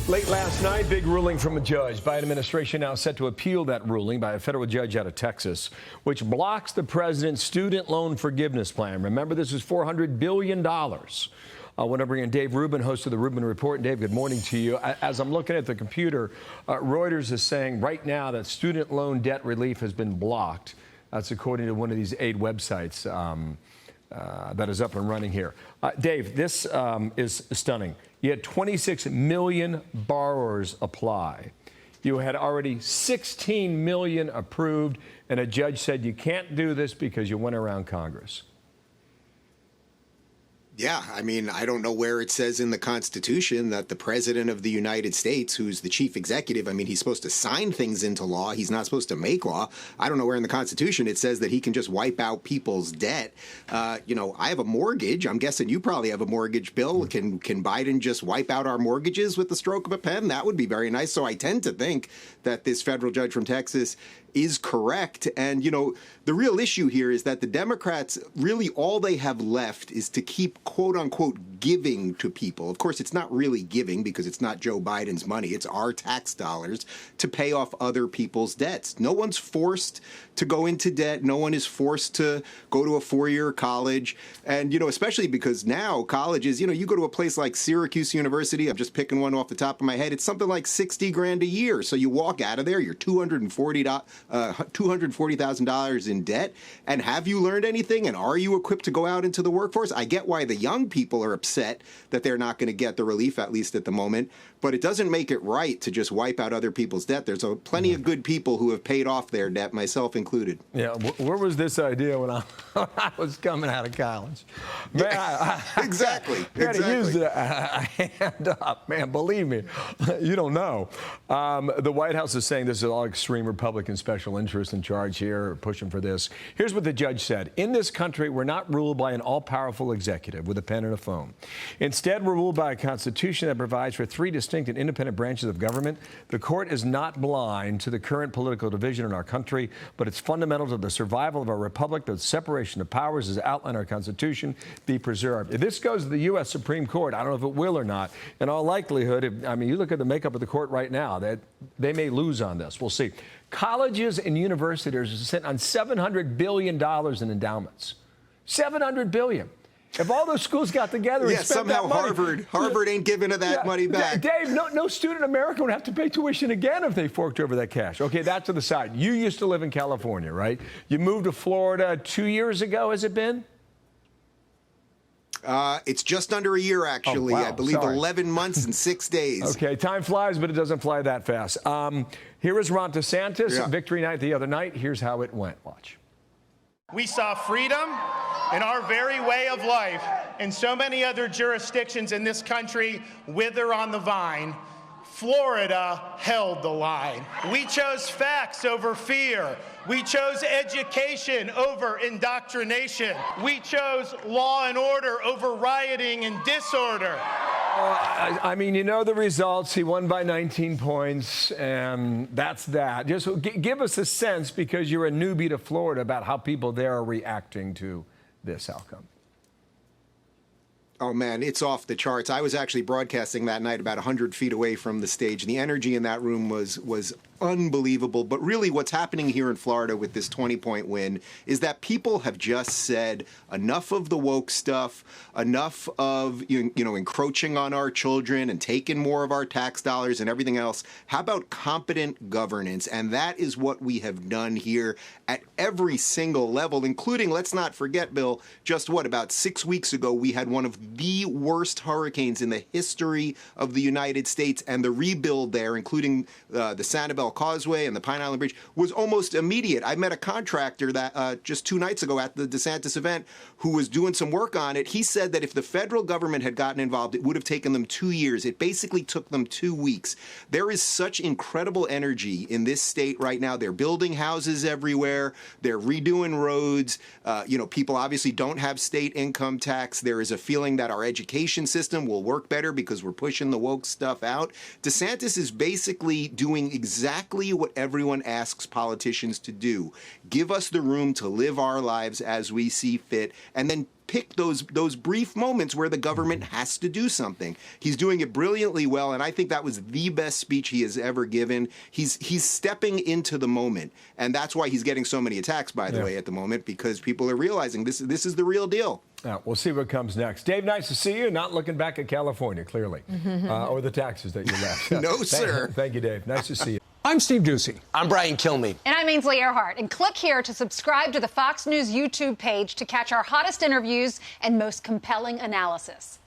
Late last night, big ruling from a judge. Biden administration now set to appeal that ruling by a federal judge out of Texas, which blocks the president's student loan forgiveness plan. Remember, this is $400 billion. I want to bring in Dave Rubin, host of the Rubin Report. Dave, good morning to you. As I'm looking at the computer, Reuters is saying right now that student loan debt relief has been blocked. That's according to one of these aid websites that is up and running here. Dave, this is stunning. You had 26 million borrowers apply. You had already 16 million approved, and a judge said you can't do this because you went around Congress. Yeah, I mean, I don't know where it says in the Constitution that the President of the United States, who's the chief executive, I mean, he's supposed to sign things into law. He's not supposed to make law. I don't know where in the Constitution it says that he can just wipe out people's debt. You know, I have a mortgage. I'm guessing you probably have a mortgage, Bill. Can Biden just wipe out our mortgages with the stroke of a pen? That would be very nice. So I tend to think that this federal judge from Texas is correct. And, you know, the real issue here is that the Democrats, really all they have left is to keep, quote unquote, giving to people. Of course, it's not really giving because it's not Joe Biden's money. It's our tax dollars to pay off other people's debts. No one's forced to go into debt. No one is forced to go to a four-year college. And, you know, especially because now colleges, you know, you go to a place like Syracuse University, I'm just picking one off the top of my head, it's something like $60,000 a year. So you walk out of there, you're $240,000 in debt. And have you learned anything? And are you equipped to go out into the workforce? I get why the young people are upset that they're not going to get the relief, at least at the moment. But it doesn't make it right to just wipe out other people's debt. There's plenty of good people who have paid off their debt, myself included. Yeah, where was this idea when I was coming out of college? Man, exactly. Exactly. Use a hand up, man. Believe me, you don't know. The White House is saying this is all extreme Republican special interest in charge here, pushing for this. Here's what the judge said. In this country, we're not ruled by an all-powerful executive with a pen and a phone. Instead, we're ruled by a constitution that provides for three distinct and independent branches of government. The court is not blind to the current political division in our country, but it's fundamental to the survival of our republic that separation of powers as outlined in our Constitution be preserved. If this goes to the U.S. Supreme Court, I don't know if it will or not. In all likelihood, I mean, you look at the makeup of the court right now, that they may lose on this. We'll see. Colleges and universities are sitting on $700 billion in endowments. $700 billion. If all those schools got together and spent somehow that money, Harvard ain't giving that money back. Dave, no student in America would have to pay tuition again if they forked over that cash. Okay, that to the side. You used to live in California, right? You moved to Florida 2 years ago, has it been? It's just under a year, actually. Oh, wow. I believe Sorry. 11 months and 6 days. Okay, time flies, but it doesn't fly that fast. Here is Ron DeSantis, victory night the other night. Here's how it went. Watch. We saw freedom in our very way of life in so many other jurisdictions in this country wither on the vine. Florida held the line. We chose facts over fear. We chose education over indoctrination. We chose law and order over rioting and disorder. I mean, you know the results. He won by 19 points, and that's that. Just give us a sense, because you're a newbie to Florida, about how people there are reacting to this outcome. Oh, man, it's off the charts. I was actually broadcasting that night about 100 feet away from the stage. The energy in that room was unbelievable. But really what's happening here in Florida with this 20-point win is that people have just said enough of the woke stuff, enough of, you know, encroaching on our children and taking more of our tax dollars and everything else. How about competent governance? And that is what we have done here at every single level, including, let's not forget, Bill, just about 6 weeks ago, we had one of the worst hurricanes in the history of the United States, and the rebuild there, including the Sanibel Causeway and the Pine Island Bridge, was almost immediate. I met a contractor that just 2 nights ago at the DeSantis event who was doing some work on it. He said that if the federal government had gotten involved, it would have taken them 2 years. It basically took them 2 weeks. There is such incredible energy in this state right now. They're building houses everywhere. They're redoing roads. You know, people obviously don't have state income tax. There is a feeling that our education system will work better because we're pushing the woke stuff out. DeSantis is basically doing exactly what everyone asks politicians to do. Give us the room to live our lives as we see fit, and then pick those brief moments where the government has to do something. He's doing it brilliantly well, and I think that was the best speech he has ever given. He's stepping into the moment, and that's why he's getting so many attacks, by the way, at the moment, because people are realizing this is the real deal. We'll see what comes next. Dave, nice to see you. Not looking back at California, clearly, or the taxes that you left. No, sir. Thank you, Dave. Nice to see you. I'm Steve Doocy. I'm Brian Kilmeade. And I'm Ainsley Earhart. And click here to subscribe to the Fox News YouTube page to catch our hottest interviews and most compelling analysis.